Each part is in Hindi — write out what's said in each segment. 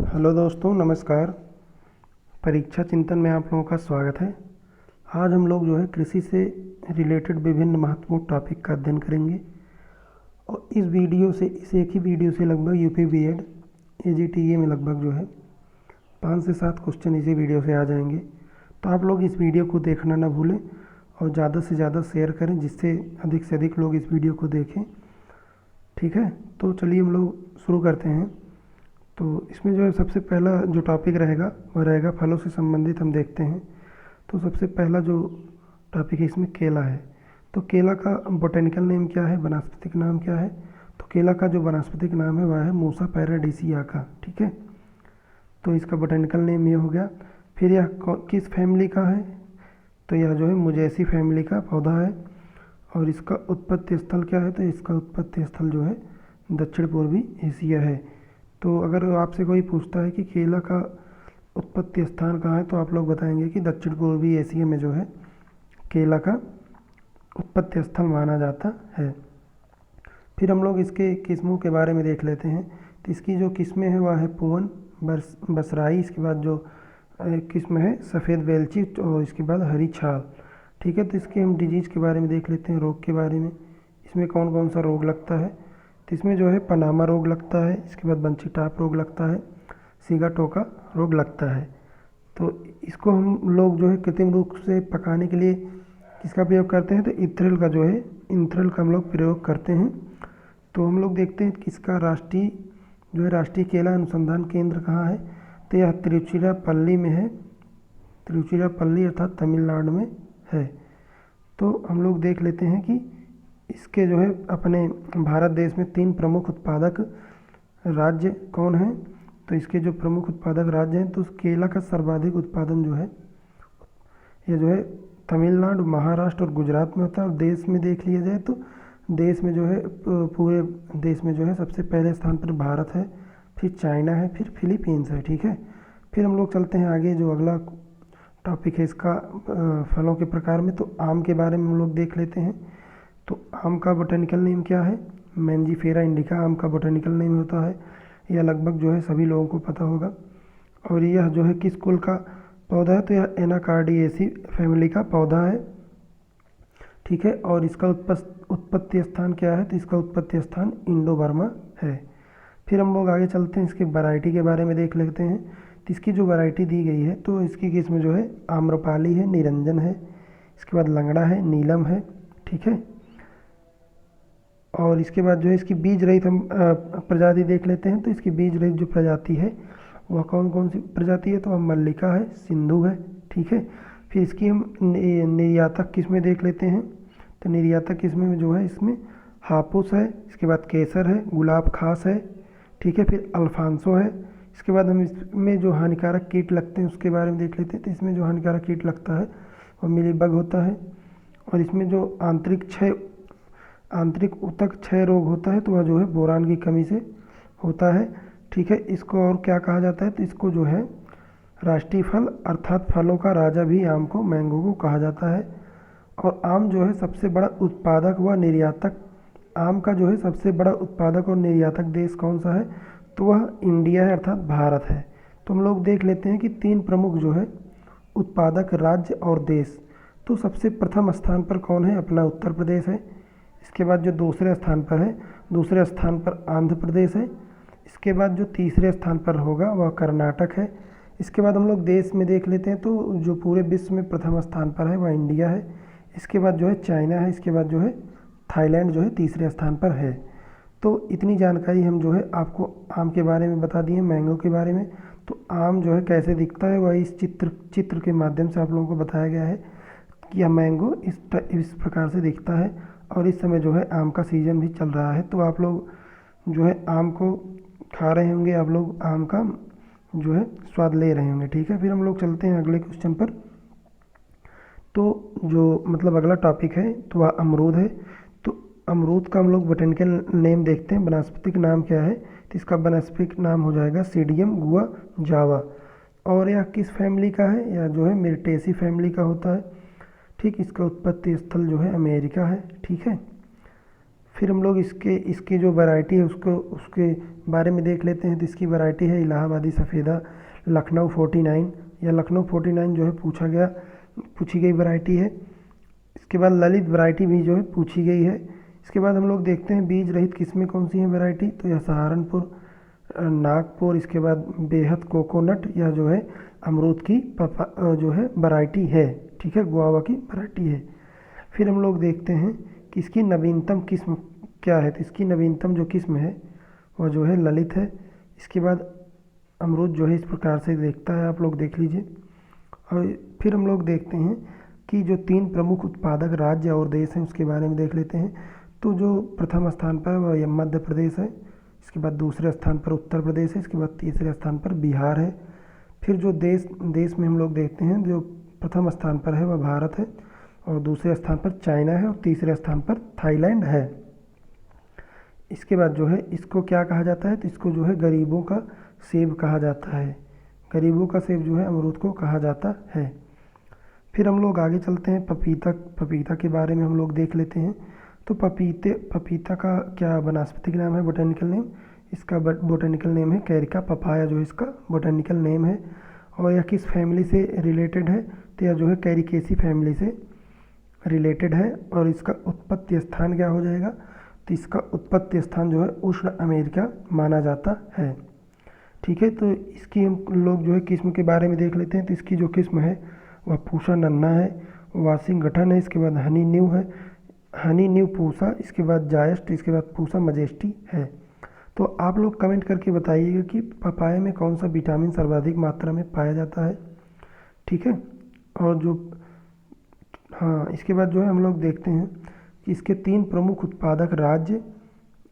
हेलो दोस्तों, नमस्कार। परीक्षा चिंतन में आप लोगों का स्वागत है। आज हम लोग जो है कृषि से रिलेटेड विभिन्न महत्वपूर्ण टॉपिक का अध्ययन करेंगे और इस एक ही वीडियो से लगभग यूपी बीएड एजीटीए में लगभग जो है 5 से 7 क्वेश्चन इसी वीडियो से आ जाएंगे। तो आप लोग इस वीडियो को देखना ना भूलें और ज़्यादा से ज़्यादा शेयर करें जिससे अधिक से अधिक लोग इस वीडियो को देखें। ठीक है, तो चलिए हम लोग शुरू करते हैं। तो इसमें जो है सबसे पहला जो टॉपिक रहेगा वह रहेगा फलों से संबंधित। हम देखते हैं तो सबसे पहला जो टॉपिक है इसमें केला है। तो केला का बोटेनिकल नेम क्या है, वनस्पतिक नाम क्या है? तो केला का जो वनस्पतिक नाम है वह है मूसा पैराडिसियाका। ठीक है, तो इसका बोटेनिकल नेम ये हो गया। फिर यह किस फैमिली का है? तो यह जो है मुजेसी फैमिली का पौधा है। और इसका उत्पत्ति स्थल क्या है? तो इसका उत्पत्ति स्थल जो है दक्षिण पूर्वी एशिया है। तो अगर आपसे कोई पूछता है कि केला का उत्पत्ति स्थान कहाँ है तो आप लोग बताएंगे कि दक्षिण पूर्वी एशिया में जो है केला का उत्पत्ति स्थल माना जाता है। फिर हम लोग इसके किस्मों के बारे में देख लेते हैं। तो इसकी जो किस्में हैं वह है पूवन, बसराई, इसके बाद जो किस्म है सफ़ेद वेलची और इसके बाद हरी छाल। ठीक है, तो इसके हम डिजीज़ के बारे में देख लेते हैं, रोग के बारे में। इसमें कौन कौन सा रोग लगता है? तो इसमें जो है पनामा रोग लगता है, इसके बाद बंची टाप रोग लगता है, सीगाटोका रोग लगता है। तो इसको हम लोग जो है कृत्रिम रूप से पकाने के लिए किसका प्रयोग करते हैं? तो इथ्रिल का जो है इंथ्रिल का हम लोग प्रयोग करते हैं। तो हम लोग देखते हैं किसका राष्ट्रीय केला अनुसंधान केंद्र कहाँ है? तो यह तिरुचिरापल्ली में है। तिरुचिरापल्ली अर्थात तमिलनाडु में है। तो हम लोग देख लेते हैं कि इसके जो है अपने भारत देश में 3 प्रमुख उत्पादक राज्य कौन हैं? तो इसके जो प्रमुख उत्पादक राज्य हैं तो केला का सर्वाधिक उत्पादन जो है ये जो है तमिलनाडु, महाराष्ट्र और गुजरात में होता है। और देश में देख लिया जाए तो देश में जो है पूरे देश में जो है सबसे पहले स्थान पर भारत है, फिर चाइना है, फिर फिलीपींस है। ठीक है, फिर हम लोग चलते हैं आगे। जो अगला टॉपिक है इसका फलों के प्रकार में, तो आम के बारे में हम लोग देख लेते हैं। तो आम का बोटेनिकल नेम क्या है? मैंजीफेरा इंडिका आम का बोटेनिकल नेम होता है। यह लगभग जो है सभी लोगों को पता होगा। और यह जो है किस कुल का पौधा है? तो यह एनाकार्डिएसी फैमिली का पौधा है। ठीक है, और इसका उत्पत्ति स्थान क्या है? तो इसका उत्पत्ति स्थान इंडो बर्मा है। फिर हम लोग आगे चलते हैं, इसके वैरायटी के बारे में देख लेते हैं। तो इसकी जो वैरायटी दी गई है तो इसकी किस्म जो है आम्रपाली है, निरंजन है, इसके बाद लंगड़ा है, नीलम है। ठीक है, और इसके बाद जो है इसकी बीज रहित हम प्रजाति देख लेते हैं। तो इसकी बीज रहित जो प्रजाति है वह कौन कौन सी प्रजाति है? तो हम मल्लिका है, सिंधु है। ठीक है, फिर इसकी हम निर्यातक किस्में देख लेते हैं। तो निर्यातक किस्में में जो है इसमें हापुस है, इसके बाद केसर है, गुलाब खास है। ठीक है, फिर अल्फांसो है। इसके बाद हम इसमें जो हानिकारक कीट लगते हैं उसके बारे में देख लेते हैं। तो इसमें जो हानिकारक कीट लगता है वह मिलीबग होता है। और इसमें जो आंतरिक ऊतक क्षय रोग होता है तो वह जो है बोरान की कमी से होता है। ठीक है, इसको और क्या कहा जाता है? तो इसको जो है राष्ट्रीय फल अर्थात फलों का राजा भी आम को, मैंगो को कहा जाता है। और आम जो है सबसे बड़ा उत्पादक व निर्यातक, आम का जो है सबसे बड़ा उत्पादक और निर्यातक देश कौन सा है? तो वह इंडिया है अर्थात भारत है। तो हम लोग देख लेते हैं कि 3 प्रमुख जो है उत्पादक राज्य और देश। तो सबसे प्रथम स्थान पर कौन है? अपना उत्तर प्रदेश है। इसके बाद जो दूसरे स्थान पर है, दूसरे स्थान पर आंध्र प्रदेश है। इसके बाद जो तीसरे स्थान पर होगा वह कर्नाटक है। इसके बाद हम लोग देश में देख लेते हैं तो जो पूरे विश्व में प्रथम स्थान पर है वह इंडिया है। इसके बाद जो है चाइना है। इसके बाद जो है थाईलैंड जो है तीसरे स्थान पर है। तो इतनी जानकारी हम जो है आपको आम के बारे में बता दिए, मैंगो के बारे में। तो आम जो है कैसे दिखता है वह इस चित्र के माध्यम से आप लोगों को बताया गया है कि यह मैंगो इस प्रकार से दिखता है। और इस समय जो है आम का सीज़न भी चल रहा है। तो आप लोग जो है आम को खा रहे होंगे, आप लोग आम का जो है स्वाद ले रहे होंगे। ठीक है, फिर हम लोग चलते हैं अगले क्वेश्चन पर। तो जो मतलब अगला टॉपिक है तो वह अमरूद है। तो अमरूद का हम लोग बोटेनिकल नेम देखते हैं, वनस्पतिक नाम क्या है? तो इसका वनस्पतिक नाम हो जाएगा सीडियम गुआ जावा। और यह किस फैमिली का है? यह जो है मिर्टेसी फैमिली का होता है। ठीक, इसका उत्पत्ति स्थल जो है अमेरिका है। ठीक है, फिर हम लोग इसके जो वैरायटी है उसके बारे में देख लेते हैं। तो इसकी वैरायटी है इलाहाबादी सफ़ेदा लखनऊ 49, या लखनऊ 49 जो है पूछी गई वैरायटी है। इसके बाद ललित वैरायटी भी जो है पूछी गई है। इसके बाद हम लोग देखते हैं बीज रहित किस्में कौन सी हैं वैरायटी, तो यह सहारनपुर, नागपुर, इसके बाद बेहद कोकोनट, या जो है अमरूद की जो है वैरायटी है, ठीक है, गुआवा की वैरायटी है। फिर हम लोग देखते हैं कि इसकी नवीनतम किस्म क्या है, तो इसकी नवीनतम जो किस्म है वह जो है ललित है। इसके बाद अमरूद जो है इस प्रकार से देखता है, आप लोग देख लीजिए। और फिर हम लोग देखते हैं कि जो 3 प्रमुख उत्पादक राज्य और देश हैं उसके बारे में देख लेते हैं। तो जो प्रथम स्थान पर है वह मध्य प्रदेश है, इसके बाद दूसरे स्थान पर उत्तर प्रदेश है, इसके बाद तीसरे स्थान पर बिहार है। फिर जो देश में हम लोग देखते हैं जो प्रथम स्थान पर है वह भारत है, और दूसरे स्थान पर चाइना है, और तीसरे स्थान पर थाईलैंड है। इसके बाद जो है इसको क्या कहा जाता है, तो इसको जो है गरीबों का सेब कहा जाता है। गरीबों का सेब जो है अमरूद को कहा जाता है। फिर हम लोग आगे चलते हैं, पपीता के बारे में हम लोग देख लेते हैं। तो पपीता का क्या वनस्पतिक नाम है, बोटेनिकल नेम, इसका बोटेनिकल नेम है कैरिका पपाया, जो इसका बोटेनिकल नेम है। और यह किस फैमिली से रिलेटेड है, तो यह जो है कैरिकेसी फैमिली से रिलेटेड है। और इसका उत्पत्ति स्थान क्या हो जाएगा, तो इसका उत्पत्ति स्थान जो है उष्ण अमेरिका माना जाता है, ठीक है। तो इसकी हम लोग जो है किस्म के बारे में देख लेते हैं। तो इसकी जो किस्म है वह पूसा नन्ना है, वाशिंगटन है, इसके बाद हनी न्यू पूसा, इसके बाद जायस्ट, इसके बाद पूसा मजेस्टी है। तो आप लोग कमेंट करके बताइएगा कि पपाया में कौन सा विटामिन सर्वाधिक मात्रा में पाया जाता है, ठीक है। और जो इसके बाद जो है हम लोग देखते हैं कि इसके 3 प्रमुख उत्पादक राज्य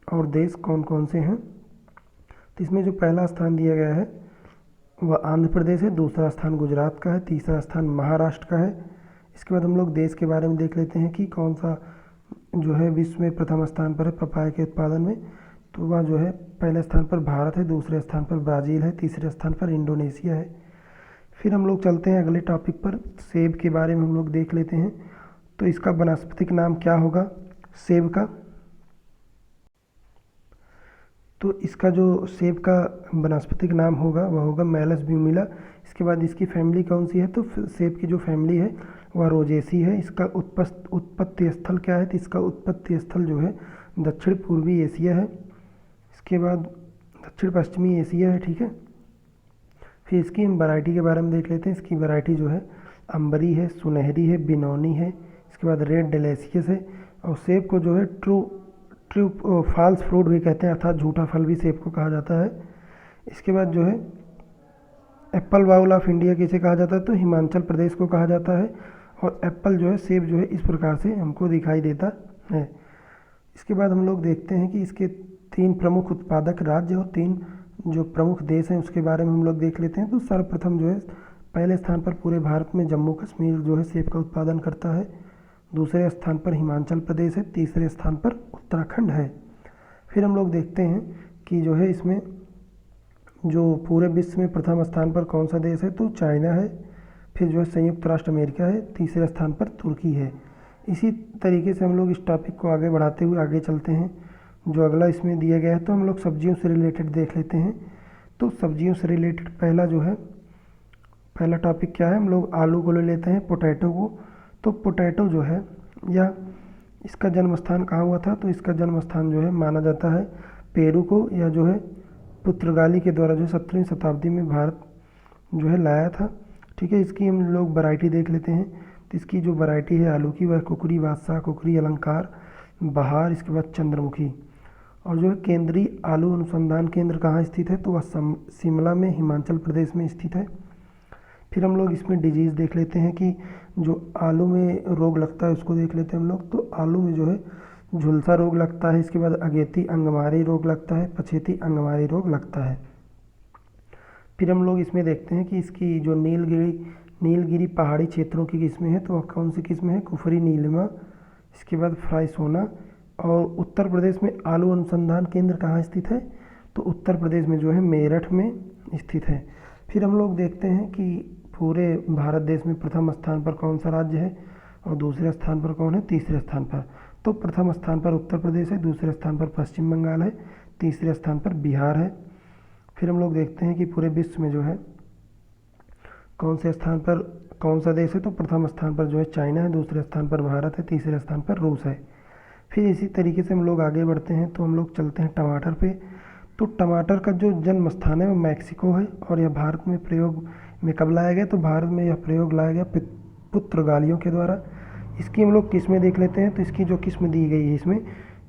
और देश कौन कौन से हैं। तो इसमें जो पहला स्थान दिया गया है वह आंध्र प्रदेश है, दूसरा स्थान गुजरात का है, तीसरा स्थान महाराष्ट्र का है। इसके बाद हम लोग देश के बारे में देख लेते हैं कि कौन सा जो है विश्व में प्रथम स्थान पर है पपाया के उत्पादन में। तो वह जो है पहले स्थान पर भारत है, दूसरे स्थान पर ब्राज़ील है, तीसरे स्थान पर इंडोनेशिया है। फिर हम लोग चलते हैं अगले टॉपिक पर, सेब के बारे में हम लोग देख लेते हैं। तो इसका वानस्पतिक नाम क्या होगा सेब का, तो इसका जो सेब का वनस्पतिक नाम होगा वह होगा मेलस ब्यूमिला। इसके बाद इसकी फैमिली कौन सी है, तो सेब की जो फैमिली है वह रोजेसी है। इसका उत्पत्ति स्थल क्या है, तो इसका उत्पत्ति स्थल जो है दक्षिण पूर्वी एशिया है, इसके बाद दक्षिण पश्चिमी एशिया है, ठीक है। फिर इसकी हम वैरायटी के बारे में देख लेते हैं। इसकी वैरायटी जो है अंबरी है, सुनहरी है, बिनौनी है, इसके बाद रेड डेलेसियस है। और सेब को जो है ट्रू फॉल्स फ्रूट भी कहते हैं, अर्थात झूठा फल भी सेब को कहा जाता है। इसके बाद जो है एप्पल बाउल ऑफ इंडिया किसे कहा जाता है, तो हिमाचल प्रदेश को कहा जाता है। और एप्पल जो है सेब जो है इस प्रकार से हमको दिखाई देता है। इसके बाद हम लोग देखते हैं कि इसके 3 प्रमुख उत्पादक राज्य और 3 जो प्रमुख देश हैं उसके बारे में हम लोग देख लेते हैं। तो सर्वप्रथम जो है पहले स्थान पर पूरे भारत में जम्मू कश्मीर जो है सेब का उत्पादन करता है, दूसरे स्थान पर हिमाचल प्रदेश है, तीसरे स्थान पर उत्तराखंड है। फिर हम लोग देखते हैं कि जो है इसमें जो पूरे विश्व में प्रथम स्थान पर कौन सा देश है, तो चाइना है। फिर जो है संयुक्त राष्ट्र अमेरिका है, तीसरे स्थान पर तुर्की है। इसी तरीके से हम लोग इस टॉपिक को आगे बढ़ाते हुए आगे चलते हैं। जो अगला इसमें दिया गया है तो हम लोग सब्जियों से रिलेटेड देख लेते हैं। तो सब्जियों से रिलेटेड पहला टॉपिक क्या है, हम लोग आलू को ले लेते हैं, पोटैटो को। तो पोटैटो जो है या इसका जन्म स्थान कहाँ हुआ था, तो इसका जन्म स्थान जो है माना जाता है पेरू को, या जो है पुर्तगाली के द्वारा जो 17वीं शताब्दी में भारत जो है लाया था, ठीक है। इसकी हम लोग वैरायटी देख लेते हैं। तो इसकी जो वैरायटी है आलू की वह कुकरी बादशाह, कुकरी अलंकार, बहार, इसके बाद चंद्रमुखी। और जो है केंद्रीय आलू अनुसंधान केंद्र कहाँ स्थित है, तो वह शिमला में हिमाचल प्रदेश में स्थित है। फिर हम लोग इसमें डिजीज़ देख लेते हैं कि जो आलू में रोग लगता है उसको देख लेते हैं हम लोग। तो आलू में जो है झुलसा रोग लगता है, इसके बाद अगेती अंगमारी रोग लगता है, पछेती अंगमारी रोग लगता है। फिर हम लोग इसमें देखते हैं कि इसकी जो नीलगिरी पहाड़ी क्षेत्रों की किस्में हैं, तो वह कौन सी किस्में हैं, कुफरी नीलिमा, इसके बाद फ्राइसोना। और उत्तर प्रदेश में आलू अनुसंधान केंद्र कहाँ स्थित है, तो उत्तर प्रदेश में जो है मेरठ में स्थित है। फिर हम लोग देखते हैं कि पूरे भारत देश में प्रथम स्थान पर कौन सा राज्य है और दूसरे स्थान पर कौन है, तीसरे स्थान पर। तो प्रथम स्थान पर उत्तर प्रदेश है, दूसरे स्थान पर पश्चिम बंगाल है, तीसरे स्थान पर बिहार है। फिर हम लोग देखते हैं कि पूरे विश्व में जो है कौन से स्थान पर कौन सा देश है, तो प्रथम स्थान पर जो है चाइना है, दूसरे स्थान पर भारत है, तीसरे स्थान पर रूस है। फिर इसी तरीके से हम लोग आगे बढ़ते हैं, तो हम लोग चलते हैं टमाटर पे। तो टमाटर का जो जन्म स्थान है वो मैक्सिको है, और यह भारत में प्रयोग में कब लाया गया, तो भारत में यह प्रयोग लाया गया पुर्तगालियों के द्वारा। इसकी हम लोग किस्में देख लेते हैं। तो इसकी जो किस्म दी गई है इसमें,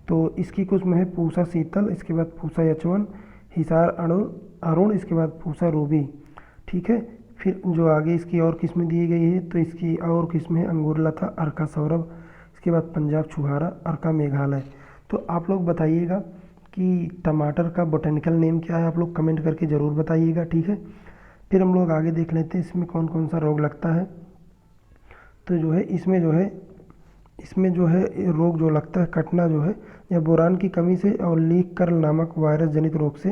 तो इसकी किस्म है पूसा शीतल, इसके बाद पूसा यचवन, हिसार अरुण, इसके बाद पूसा रूबी। ठीक है। फिर जो आगे इसकी और किस्में दी गई है, तो इसकी और किस्में अंगूर लता, अर्का सौरभ, इसके बाद पंजाब छुहारा, अर्का मेघालय। तो आप लोग बताइएगा कि टमाटर का बोटेनिकल नेम क्या है, आप लोग कमेंट करके ज़रूर बताइएगा। ठीक है। फिर हम लोग आगे देख लेते हैं इसमें कौन कौन सा रोग लगता है। तो जो है इसमें जो है रोग जो लगता है कटना जो है, या बोरान की कमी से और लीक कर्ल नामक वायरस जनित रोग से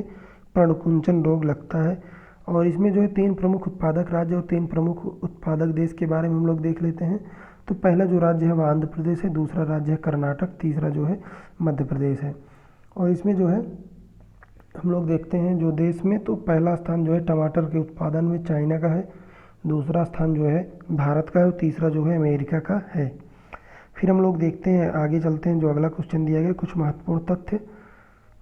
पर्णकुंचन रोग लगता है। और इसमें जो है 3 प्रमुख उत्पादक राज्य और 3 प्रमुख उत्पादक देश के बारे में हम लोग देख लेते हैं। तो पहला जो राज्य है वह आंध्र प्रदेश है, दूसरा राज्य है कर्नाटक, तीसरा जो है मध्य प्रदेश है। और इसमें जो है हम लोग देखते हैं जो देश में, तो पहला स्थान जो है टमाटर के उत्पादन में चाइना का है, दूसरा स्थान जो है भारत का है, और तीसरा जो है अमेरिका का है। फिर हम लोग देखते हैं आगे चलते हैं, जो अगला क्वेश्चन दिया गया कुछ महत्वपूर्ण तथ्य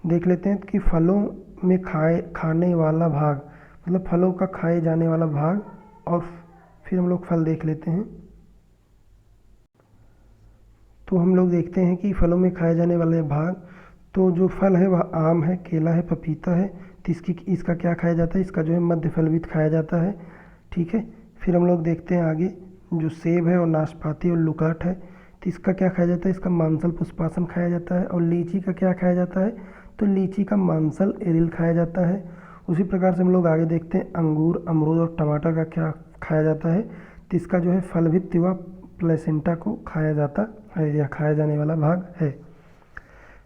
देख लेते हैं कि फलों में खाने वाला भाग, मतलब फलों का खाए जाने वाला भाग। और फिर हम लोग फल देख लेते हैं। तो हम लोग देखते हैं कि फलों में खाए जाने वाले भाग, तो जो फल है वह आम है, केला है, पपीता है। तो इसका क्या खाया जाता है, इसका जो है मध्य फल भी खाया जाता है। ठीक है। फिर हम लोग देखते हैं आगे जो सेब है और नाशपाती और लुकाट है, तो इसका क्या खाया जाता है, इसका मांसल पुष्पासन खाया जाता है। और लीची का क्या खाया जाता है, तो लीची का मांसल एरिल खाया जाता है। उसी प्रकार से हम लोग आगे देखते हैं अंगूर, अमरूद और टमाटर का क्या खाया जाता है, तो इसका जो है फल भित्ति व प्लेसेंटा को खाया जाता है, या खाया जाने वाला भाग है।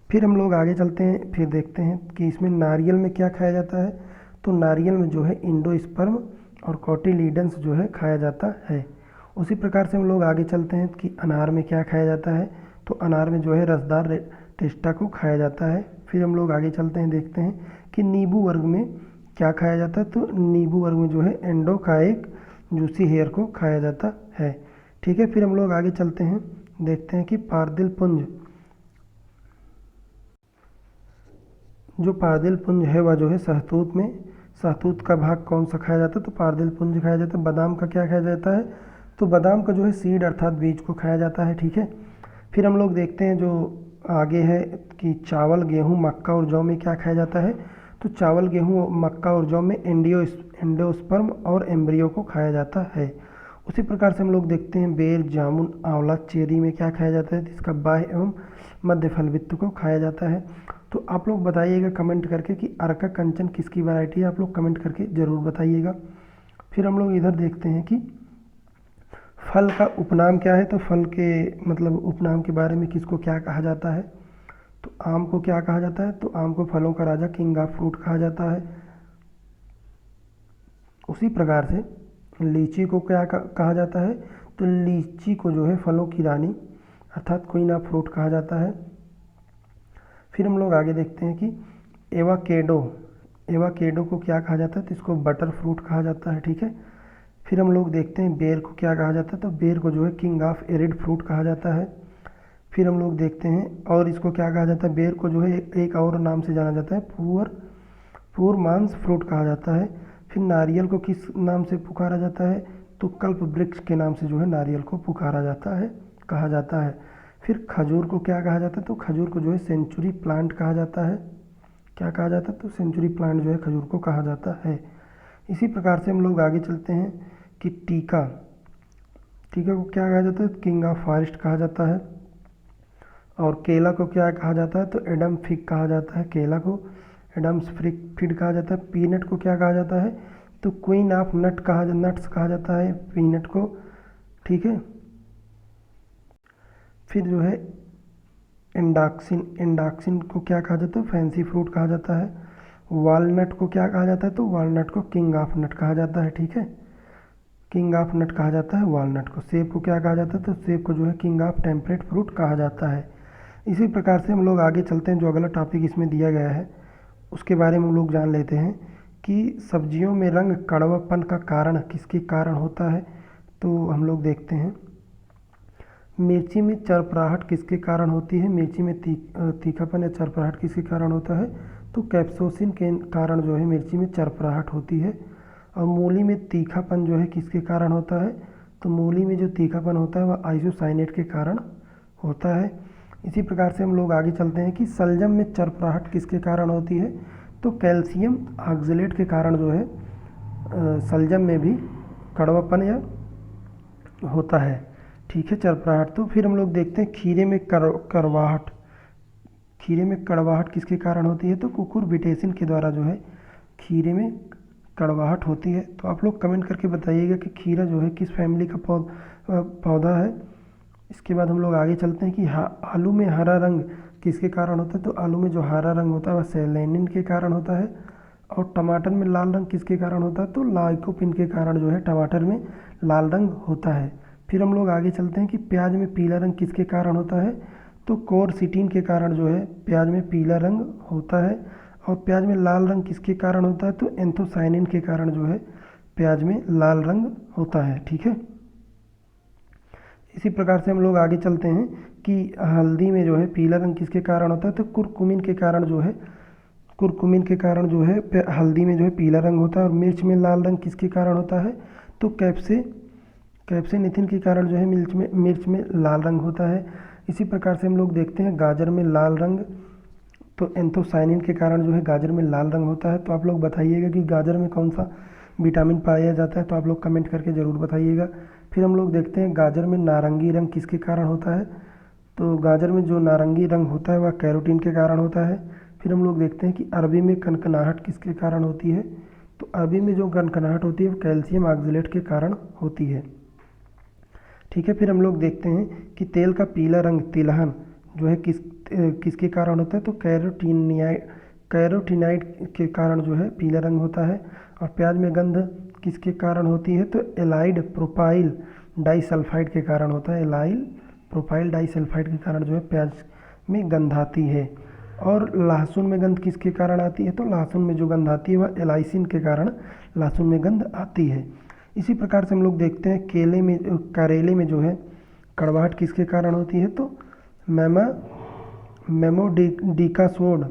फिर हम लोग आगे चलते हैं, फिर देखते हैं कि इसमें नारियल में क्या खाया जाता है। तो नारियल में जो है इंडोस्पर्म और कोटिलीडन्स जो है खाया जाता है। उसी प्रकार से हम लोग आगे चलते हैं कि अनार में क्या खाया जाता है। तो अनार में जो है रसदार टेस्टा को खाया जाता है। फिर हम लोग आगे चलते हैं, देखते हैं कि नींबू वर्ग में क्या खाया जाता है। तो नींबू वर्ग में जो है एंडोकाइक जूसी हेयर को खाया जाता है। ठीक है। फिर हम लोग आगे चलते हैं, देखते हैं कि पारदिल पुंज, जो पारदिल पुंज है वह जो है सहतूत में, सहतूत का भाग कौन सा खाया जाता है, तो पारदिल पुंज खाया जाता है। बादाम का क्या खाया जाता है, तो बादाम का जो है सीड अर्थात बीज को खाया जाता है। ठीक है। फिर हम लोग देखते हैं जो आगे है कि चावल, गेहूँ, मक्का और जौ में क्या खाया जाता है। तो चावल, गेहूँ, मक्का और जौ में एंडोस्पर्म और एम्ब्रियो को खाया जाता है। उसी प्रकार से हम लोग देखते हैं बेर, जामुन, आंवला, चेरी में क्या खाया जाता है, इसका बाह्य एवं मध्य फल वित्त को खाया जाता है। तो आप लोग बताइएगा कमेंट करके कि अर्का कंचन किसकी वैरायटी है, आप लोग कमेंट करके ज़रूर बताइएगा। फिर हम लोग इधर देखते हैं कि फल का उपनाम क्या है। तो फल के मतलब उपनाम के बारे में किसको क्या कहा जाता है। तो आम को क्या कहा जाता है, तो आम को फलों का राजा, किंग ऑफ फ्रूट कहा जाता है। उसी प्रकार से लीची को क्या कहा जाता है, तो लीची को जो है फलों की रानी अर्थात क्वीन ऑफ फ्रूट कहा जाता है। फिर हम लोग आगे देखते हैं कि एवाकेडो को क्या कहा जाता है, तो इसको बटर फ्रूट कहा जाता है। ठीक है। फिर हम लोग देखते हैं बेर को क्या कहा जाता है, तो बेर को जो है किंग ऑफ एरिड फ्रूट कहा जाता है। फिर हम लोग देखते हैं और इसको क्या कहा जाता है, बेर को जो है एक और नाम से जाना जाता है, पूर मांस फ्रूट कहा जाता है। फिर नारियल को किस नाम से पुकारा जाता है, तो कल्प वृक्ष के नाम से जो है नारियल को पुकारा जाता है, कहा जाता है। फिर खजूर को क्या कहा जाता है, तो खजूर को जो है सेंचुरी प्लांट कहा जाता है। क्या कहा जाता है, तो सेंचुरी प्लांट जो है खजूर को कहा जाता है। इसी प्रकार से हम लोग आगे चलते हैं कि टीका को क्या कहा जाता है, किंग ऑफ फॉरेस्ट कहा जाता है। और केला को क्या कहा जाता है, तो एडम फिग कहा जाता है, केला को एडम्स फिग कहा जाता है। पीनट को क्या कहा जाता है, तो क्वीन ऑफ नट्स कहा जाता है पीनट को। ठीक है। फिर जो है इंडाक्सिन को क्या कहा जाता है, फैंसी फ्रूट कहा जाता है। वालनट को क्या कहा जाता है, तो वालनट को किंग ऑफ नट कहा जाता है। ठीक है। किंग ऑफ नट कहा जाता है वालनट को। सेब को क्या कहा जाता है, तो सेब को जो है किंग ऑफ टेम्परेट फ्रूट कहा जाता है। इसी प्रकार से हम लोग आगे चलते हैं। जो अगला टॉपिक इसमें दिया गया है उसके बारे में हम लोग जान लेते हैं कि सब्जियों में रंग कड़वापन का कारण किसके कारण होता है। तो हम लोग देखते हैं, मिर्ची में चरपराहट किसके कारण होती है। मिर्ची में तीखापन या चरपराहट किसके कारण होता है। तो कैप्सोसिन के कारण जो है मिर्ची में चरपराहट होती है। और मूली में तीखापन जो है किसके कारण होता है। तो मूली में जो तीखापन होता है वह आइसोसाइनेट के कारण होता है। इसी प्रकार से हम लोग आगे चलते हैं कि शलजम में चरपराहट किसके कारण होती है। तो कैल्शियम ऑक्जेलेट के कारण जो है शलजम में भी कड़वापन या होता है, ठीक है, चरपराहट। तो फिर हम लोग देखते हैं खीरे में करवाहट, खीरे में कड़वाहट किसके कारण होती है। तो कुकुरबिटेसिन के द्वारा जो है खीरे में कड़वाहट होती है। तो आप लोग कमेंट करके बताइएगा कि खीरा जो है किस फैमिली का पौधा है। इसके बाद हम लोग आगे चलते हैं कि आलू में हरा रंग किसके कारण होता है। तो आलू में जो हरा रंग होता है वह सेलेनिन के कारण होता है। और टमाटर में लाल रंग किसके कारण होता है। तो लाइकोपिन के कारण जो है टमाटर में लाल रंग होता है। फिर हम लोग आगे चलते हैं कि प्याज में पीला रंग किसके कारण होता है। तो कोरसिटीन के कारण जो है प्याज में पीला रंग होता है। और प्याज में लाल रंग किसके कारण होता है। तो एंथोसाइनिन के कारण जो है प्याज में लाल रंग होता है, ठीक है। इसी प्रकार से हम लोग आगे चलते हैं कि हल्दी में जो है पीला रंग किसके कारण होता है। तो कुरकुमिन के कारण जो है, कुरकुमिन के कारण जो है हल्दी में जो है पीला रंग होता है। और मिर्च में लाल रंग किसके कारण होता है। तो कैप्सेनिथिन के कारण जो है मिर्च में लाल रंग होता है। इसी प्रकार से हम लोग देखते हैं गाजर में लाल रंग, तो एंथोसाइनिन के कारण जो है गाजर में लाल रंग होता है। तो आप लोग बताइएगा कि गाजर में कौन सा विटामिन पाया जाता है। तो आप लोग कमेंट करके ज़रूर बताइएगा। फिर हम लोग देखते हैं गाजर में नारंगी रंग किसके कारण होता है। तो गाजर में जो नारंगी रंग होता है वह कैरोटीन के कारण होता है। फिर हम लोग देखते हैं कि अरबी में कनकनाहट किसके कारण होती है। तो अरबी में जो कनकनाहट होती है वो कैल्शियम ऑक्जेलेट के कारण होती है, ठीक है। फिर हम लोग देखते हैं कि तेल का पीला रंग तिलहन जो है किसके कारण होता है। तो कैरोटीनाइड के कारण जो है पीला रंग होता है। और प्याज में गंध किसके कारण होती है। तो एलाइड प्रोपाइल डाइसल्फाइड के कारण होता है। एलाइल प्रोपाइल डाइसल्फाइड के कारण जो है प्याज में गंध आती है। और लहसुन में गंध किसके कारण आती है। तो लहसुन में जो गंध आती है वह एलाइसिन के कारण लहसुन में गंध आती है। इसी प्रकार से हम लोग देखते हैं करेले में जो है कड़वाहट किसके कारण होती है। तो मेमोडिकासोड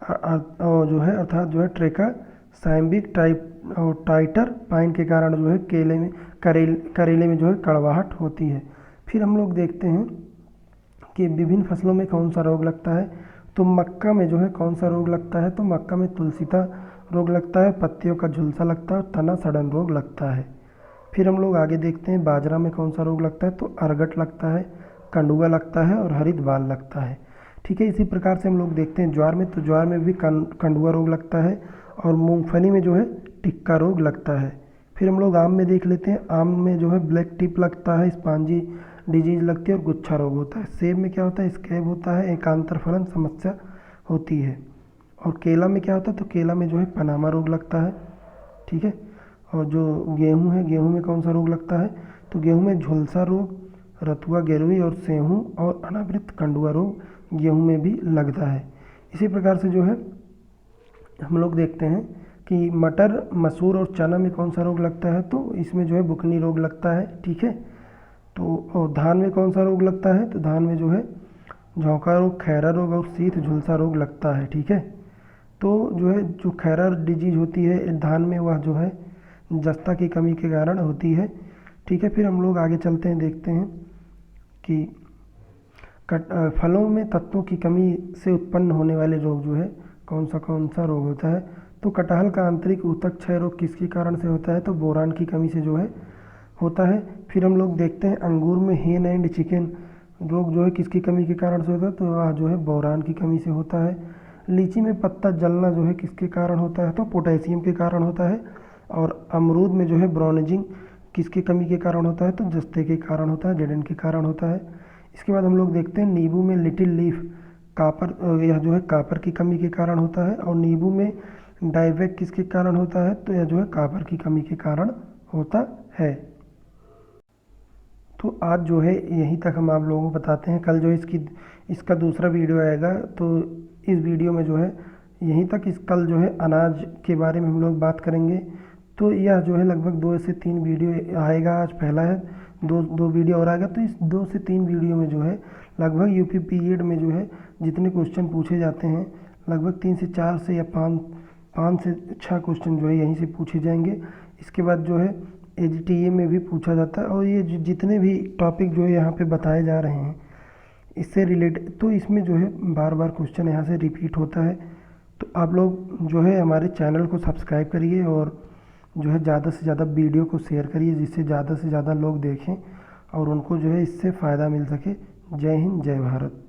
जो है अर्थात जो है ट्रेका साइम्बिक टाइटर पाइन के कारण जो है करेले में जो है कड़वाहट होती है। फिर हम लोग देखते हैं कि विभिन्न फसलों में कौन सा रोग लगता है। तो मक्का में जो है कौन सा रोग लगता है। तो मक्का में तुलसीता रोग लगता है, पत्तियों का झुलसा लगता है और तना सड़न रोग लगता है। फिर हम लोग आगे देखते हैं बाजरा में कौन सा रोग लगता है। तो अरगट लगता है, कंडुआ लगता है और हरित बाल लगता है, ठीक है। इसी प्रकार से हम लोग देखते हैं ज्वार में, तो ज्वार में भी कंडुआ रोग लगता है। और मूंगफली में जो है टिक्का रोग लगता है। फिर हम लोग आम में देख लेते हैं, आम में जो है ब्लैक टिप लगता है, स्पांजी डिजीज लगती है और गुच्छा रोग होता है। सेब में क्या होता है, स्कैब होता है, एकांतर फलन समस्या होती है। और केला में क्या होता है। तो केला में जो है पनामा रोग लगता है, ठीक है। और जो गेहूं है, गेहूं में कौन सा रोग लगता है। तो गेहूं में झुलसा रोग, रतुआ गेरुई और सेहूं और अनावृत कंडुआ रोग गेहूं में भी लगता है। इसी प्रकार से जो है हम लोग देखते हैं कि मटर, मसूर और चना में कौन सा रोग लगता है। तो इसमें जो है बुकनी रोग लगता है, ठीक है। तो और धान में कौन सा रोग लगता है। तो धान में जो है झोंका रोग, खैरा रोग और शीत झुलसा रोग लगता है, ठीक है। तो जो है जो खैरा डिजीज होती है धान में वह जो है जस्ता की कमी के कारण होती है, ठीक है। फिर हम लोग आगे चलते हैं, देखते हैं कि फलों में तत्वों की कमी से उत्पन्न होने वाले रोग जो है कौन सा रोग होता है। तो कटहल का आंतरिक ऊतक क्षय रोग किसके कारण से होता है। तो बोरान की कमी से जो है होता है। फिर हम लोग देखते हैं अंगूर में हेन एंड चिकन रोग जो है किसकी कमी के कारण से होता है। तो वह जो है बोरान की कमी से होता है। लीची में पत्ता जलना जो है किसके कारण होता है। तो पोटेशियम के कारण होता है। और अमरूद में जो है ब्रोनिजिंग किसकी कमी के कारण होता है। तो जस्ते के कारण होता है, जेडन के कारण होता है। इसके बाद हम लोग देखते हैं नींबू में लिटिल लीफ कापर, यह जो है कापर की कमी के कारण होता है। और नींबू में डाइवेक किसके कारण होता है। तो यह जो है कापर की कमी के कारण होता है। तो आज जो है यहीं तक हम आप लोगों को बताते हैं। कल जो है इसका दूसरा वीडियो आएगा, तो इस वीडियो में जो है यहीं तक कल जो है अनाज के बारे में हम लोग बात करेंगे। तो यह जो है लगभग 2 से 3 वीडियो आएगा। आज पहला है, दो वीडियो और आएगा। तो इस 2 से 3 वीडियो में जो है लगभग यूपी पीरियड में जो है जितने क्वेश्चन पूछे जाते हैं, लगभग 3 से 4 से या 5 से 6 क्वेश्चन जो है यहीं से पूछे जाएंगे। इसके बाद जो है एजीटीए में भी पूछा जाता है। और ये जितने भी टॉपिक जो है यहाँ पे बताए जा रहे हैं इससे रिलेटेड, तो इसमें जो है बार बार क्वेश्चन यहाँ से रिपीट होता है। तो आप लोग जो है हमारे चैनल को सब्सक्राइब करिए और जो है ज़्यादा से ज़्यादा वीडियो को शेयर करिए, जिससे ज़्यादा से ज़्यादा लोग देखें और उनको जो है इससे फ़ायदा मिल सके। जय हिंद, जय भारत।